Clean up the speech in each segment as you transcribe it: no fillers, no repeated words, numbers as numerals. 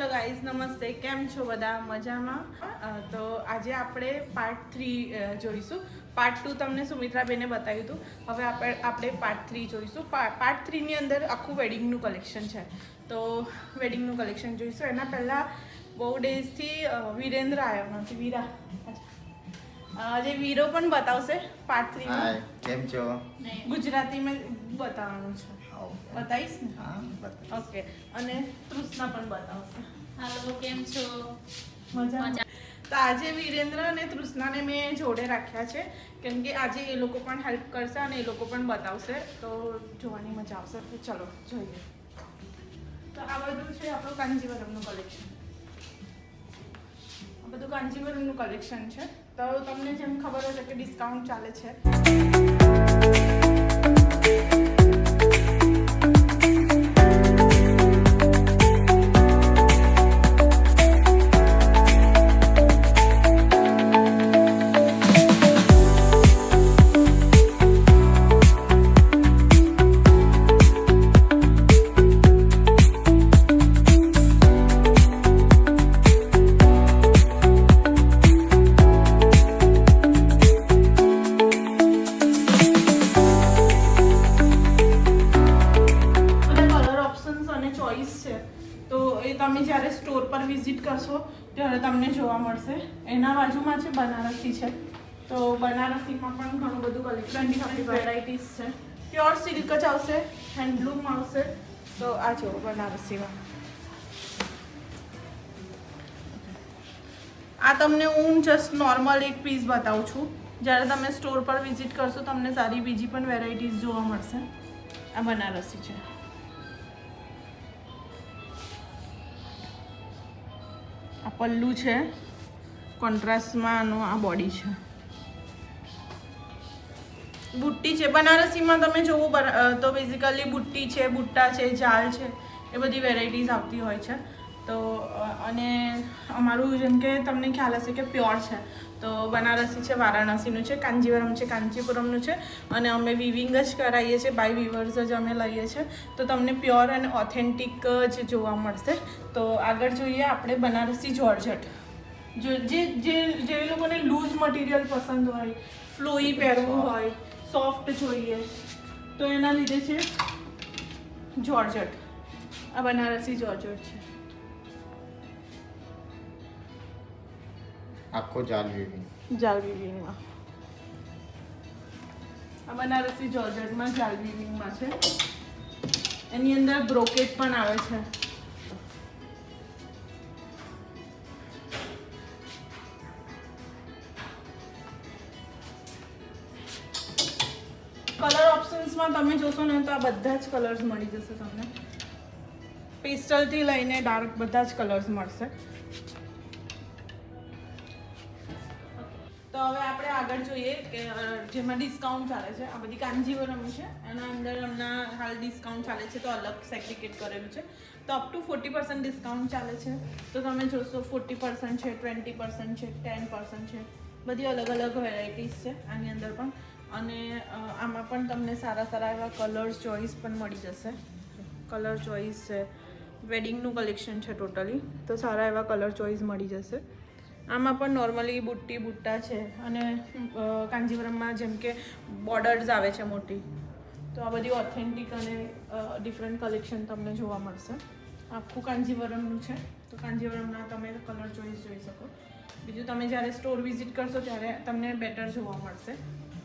Hello guys, નમસ્તે. કેમ છો બધા? મજામાં? તો આજે આપણે પાર્ટ 3 જોઈશું. પાર્ટ 2 તમને સુમિત્રાબેને બતાવ્યું હતું. હવે આપણે પાર્ટ 3 જોઈશું. પાર્ટ 3 ની અંદર આખું વેડિંગનું કલેક્શન છે. તો વેડિંગનું કલેક્શન જોઈશું. એના પહેલાં બહુ ડેઝથી વિરેન્દ્ર આવ્યો નથી. વીરા આજે વીરો પણ બતાવશે પાર્ટ 3 માં. કેમ છો? ગુજરાતીમાં બતાવવાનું છે. બતાવીશ ને? હા, ઓકે. અને તૃષ્ણા પણ બતાવશે. હાલો, કેમ છો? મજા. તો આજે વિરેન્દ્ર અને તૃષ્ણાને મેં જોડે રાખ્યા છે કેમ કે આજે એ લોકો પણ હેલ્પ કરશે અને એ લોકો પણ બતાવશે, તો જોવાની મજા આવશે. તો ચલો જોઈએ. તો આ બધું છે આપણું કાંજીવરમનું કલેક્શન. આ બધું કાંજીવરમનું કલેક્શન છે. તો તમને જેમ ખબર હશે કે ડિસ્કાઉન્ટ ચાલે છે. તમે જ્યારે સ્ટોર પર વિઝિટ કરશો ત્યારે તમને જોવા મળશે. એના બાજુમાં છે બનારસી છે. તો બનારસીમાં પણ ઘણું બધું કલેક્શન વેરાયટીઝ છે. પ્યોર સિલ્ક જ આવશે, હેન્ડલૂમ આવશે. તો આ જો બનારસીમાં આ તમને હું જસ્ટ નોર્મલ એક પીસ બતાવું છું. જ્યારે તમે સ્ટોર પર વિઝિટ કરશો તમને સારી બીજી પણ વેરાયટીઝ જોવા મળશે. આ બનારસી છે. આ પલ્લુ છે, કોન્ટ્રાસ્ટમાં આનો આ બોડી છે. બુટ્ટી છે બનારસીમાં તમે જોવો તો બેઝિકલી બુટ્ટી છે, બુટ્ટા છે, જાલ છે, એ બધી વેરાયટીઝ આવતી હોય છે. તો અને અમારું જેમ કે તમને ખ્યાલ હશે કે પ્યોર છે. તો બનારસી છે, વારાણસીનું છે, કાંજીવરમ છે, કાંચીપુરમનું છે. અને અમે વિવિંગ જ કરાવીએ છીએ, બાય વિવર્સ જ અમે લઈએ છીએ. તો તમને પ્યોર અને ઓથેન્ટિક જ જોવા મળશે. તો આગળ જોઈએ આપણે બનારસી જોર્જટ. જે લોકોને લૂઝ મટીરિયલ પસંદ હોય, ફ્લોઈ પહેરવું હોય, સોફ્ટ જોઈએ, તો એના લીધે છે જોર્જટ. આ બનારસી જોર્જટ છે. આખો જાલ વિવિંગ વિવિંગમાં આ બનારસી જોર્જટમાં જાલ વિવિંગમાં છે. એની અંદર બ્રોકેટ પણ આવે છે. કલર ઓપ્શન્સમાં તમે જોશો ને તો આ બધા જ કલર્સ મળી જશે તમને. પેસ્ટલથી લઈને ડાર્ક બધા જ કલર્સ મળશે. તો હવે આપણે આગળ જોઈએ કે જેમાં ડિસ્કાઉન્ટ ચાલે છે. આ બધી કાંજીવરમ છે. એના અંદર હમણાં હાલ ડિસ્કાઉન્ટ ચાલે છે, તો અલગ સેગ્રીગેટ કરેલું છે. તો અપ ટુ 40% ડિસ્કાઉન્ટ ચાલે છે. તો તમે જોશો 40% છે, 20% છે, 10% છે. બધી અલગ અલગ વેરાયટીઝ છે આની અંદર પણ. અને આમાં પણ તમને સારા સારા એવા કલર્સ ચોઈસ પણ મળી જશે. કલર ચોઈસ છે. વેડિંગનું કલેક્શન છે ટોટલી. તો સારા એવા કલર ચોઈસ મળી જશે. આમાં પણ નોર્મલી બુટ્ટી બુટ્ટા છે. અને કાંજીવરમમાં જેમ કે બોર્ડર્સ આવે છે મોટી. તો આ બધી ઓથેન્ટિક અને ડિફરન્ટ કલેક્શન તમને જોવા મળશે. આખું કાંજીવરમનું છે. તો કાંજીવરમના તમે કલર ચોઈસ જોઈ શકો. બીજું તમે જ્યારે સ્ટોર વિઝિટ કરશો ત્યારે તમને બેટર જોવા મળશે.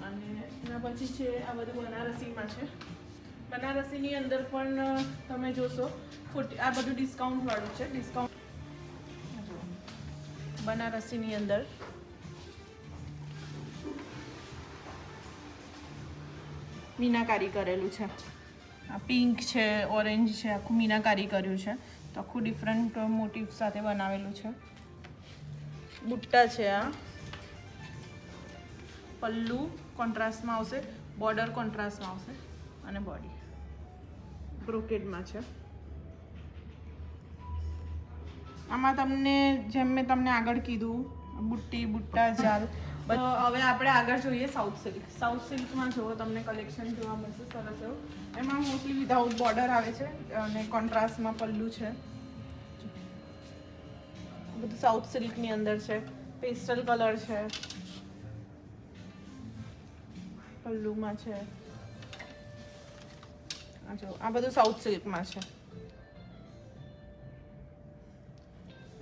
અને એના પછી છે આ બધું બનારસીમાં છે. બનારસીની અંદર પણ તમે જોશો આ બધું ડિસ્કાઉન્ટવાળું છે. ડિસ્કાઉન્ટ બનારસીની અંદર મીનાકારી કરેલું છે. આ પિંક છે, ઓરેન્જ છે, આખું મીનાકારી કર્યું છે. તો આખું ડિફરન્ટ મોટિવ સાથે બનાવેલું છે. બુટ્ટા છે. આ પલ્લુ કોન્ટ્રાસ્ટમાં આવશે, બોર્ડર કોન્ટ્રાસ્ટમાં આવશે અને બોડી બ્રોકેડમાં છે. આમાં તમને જેમ મેં તમને આગળ કીધું બુટ્ટી બુટ્ટા જાલ. હવે આપણે આગળ જોઈએ સાઉથ સિલ્ક. સાઉથ સિલ્કમાં જુઓ તમને કલેક્શન જોવા મળશે સરસ એવું. એમાં મોસ્ટલી વિધાઉટ બોર્ડર આવે છે અને કોન્ટ્રાસ્ટમાં પલ્લુ છે. બધું સાઉથ સિલ્કની અંદર છે, પેસ્ટલ કલર છે, પલ્લુમાં છે. આ જો આ બધું સાઉથ સિલ્કમાં છે.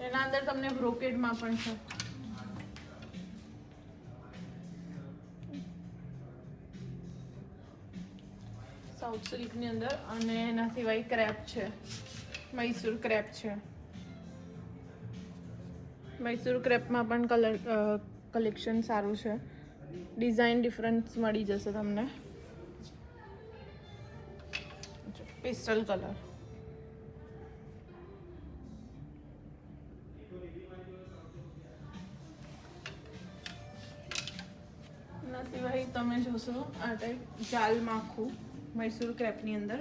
એના અંદર તમને બ્રોકેડમાં પણ છે. સાઉથ સિલ્કની અંદર. અને એના સિવાય ક્રેપ છે, મૈસૂર ક્રેપ છે. મૈસૂર ક્રેપમાં પણ કલેક્શન સારું છે. ડિઝાઇન ડિફરન્સ મળી જશે તમને. Pastel colour. એના સિવાય તમે જોશો આ ટાઈપ જાલ માખું મૈસૂર ક્રેપની અંદર.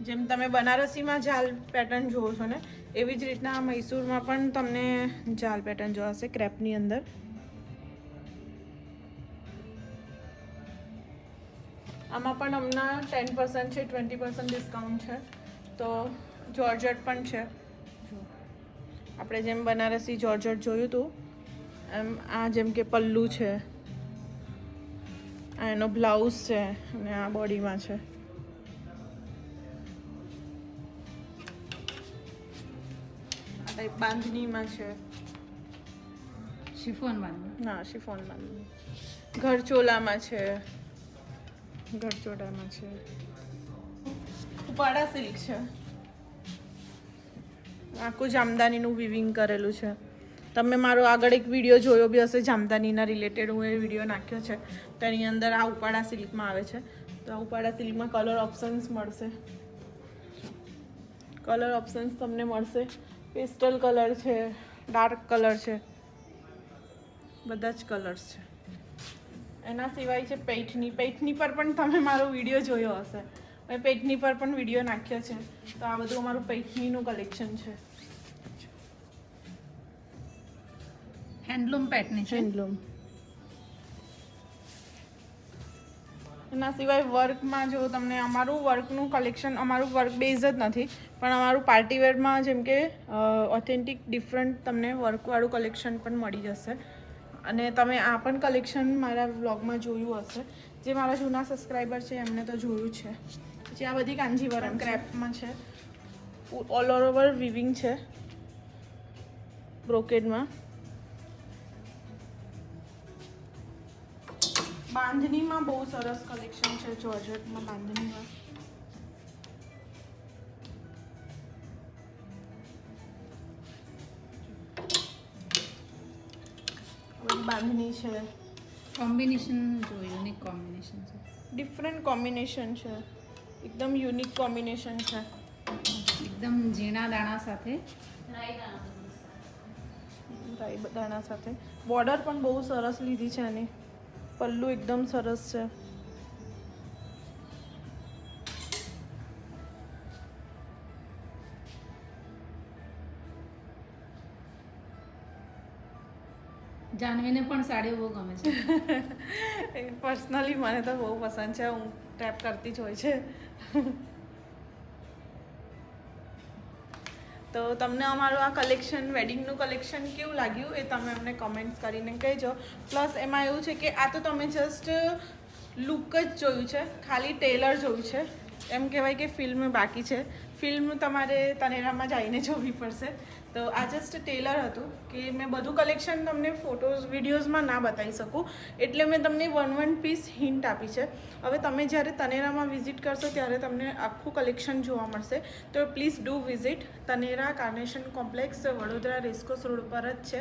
જેમ તમે બનારસીમાં જાલ પેટર્ન જુઓ છો ને, એવી જ રીતના મૈસૂરમાં પણ તમને જાલ પેટર્ન જોવાશે ક્રેપની અંદર. આમાં પણ હમણાં 10% છે, 20% ડિસ્કાઉન્ટ છે. તો જોર્જટ પણ છે. આપણે જેમ બનારસી જોર્જટ જોયું હતું એમ આ જેમ કે પલ્લુ છે, આ એનો બ્લાઉઝ છે અને આ બોડીમાં છે. આ ટાઈપ બાંધણીમાં છે. શિફોન બાંધણી. ના, શિફોન બાંધણી. ઘરચોલામાં છે, ઘરચોલામાં છે. ઉપાડા સિલ્ક છે. આખું જામદાનીનું વિવિંગ કરેલું છે. તમે મારો આગળ એક વિડીયો જોયો બી હશે જામદાનીના રિલેટેડ, હું એ વિડીયો નાખ્યો છે. તો એની અંદર આ ઉપાડા સિલ્કમાં આવે છે. તો આ ઉપાડા સિલ્કમાં કલર ઓપ્શન્સ મળશે. કલર ઓપ્શન્સ તમને મળશે. પેસ્ટલ કલર છે, ડાર્ક કલર છે, બધા જ કલર્સ છે. એના સિવાય છે પૈઠની. પૈઠની પર પણ તમે મારો વિડીયો જોયો હશે. મેં પૈઠની પર પણ વિડીયો નાખ્યો છે. તો આ બધું અમારું પૈઠનીનું કલેક્શન છે. હેન્ડલૂમ પેટર્ન છે. હેન્ડલૂમ. એના સિવાય વર્કમાં જો તમને અમારું વર્કનું કલેક્શન, અમારું વર્ક બેઝ જ નથી પણ અમારું પાર્ટીવેરમાં જેમ કે ઓથેન્ટિક ડિફરન્ટ તમને વર્કવાળું કલેક્શન પણ મળી જશે. અને તમે આ પણ કલેક્શન મારા વ્લોગમાં જોયું હશે. જે મારા જૂના સબસ્ક્રાઈબર છે એમને તો જોયું છે. પછી આ બધી કાંજીવરમ ક્રેપમાં છે, ઓલ ઓવર વિવિંગ છે, બ્રોકેડમાં. બાંધણીમાં બહુ સરસ કલેક્શન છે જોર્જેટમાં. બાંધણીમાં બાંધણી છે. કોમ્બિનેશન જો યુનિક કોમ્બિનેશન છે. ડિફરન્ટ કોમ્બિનેશન છે, એકદમ યુનિક કોમ્બિનેશન છે. એકદમ ઝીણા દાણા સાથે, રાઈ દાણા સાથે. બોર્ડર પણ બહુ સરસ લીધી છે એની. પલ્લુ એકદમ સરસ છે. જાનવીને પણ સાડીઓ બહુ ગમે છે. પર્સનલી મને તો બહુ પસંદ છે. હું ટેપ કરતી જ હોય છે. તો તમને અમારું આ કલેક્શન, વેડિંગનું કલેક્શન કેવું લાગ્યું એ તમે અમને કમેન્ટ્સ કરીને કહેજો. પ્લસ એમાં એવું છે કે આ તો તમે જસ્ટ લુક જ જોયું છે, ખાલી ટેલર જોયું છે. એમ કહેવાય કે ફિલ્મ બાકી છે. ફિલ્મ તમારે તનેરામાં જઈને જોવી પડશે. તો આ જસ્ટ ટેલર હતું કે મેં બધું કલેક્શન તમને ફોટોઝ વિડીયોઝમાં ના બતાવી શકું, એટલે મેં તમને વન પીસ હિન્ટ આપી છે. હવે તમે જ્યારે તનેરામાં વિઝિટ કરશો ત્યારે તમને આખું કલેક્શન જોવા મળશે. તો please do visit Taneira Carnation Complex, Vadodara racecourse road પર જ છે.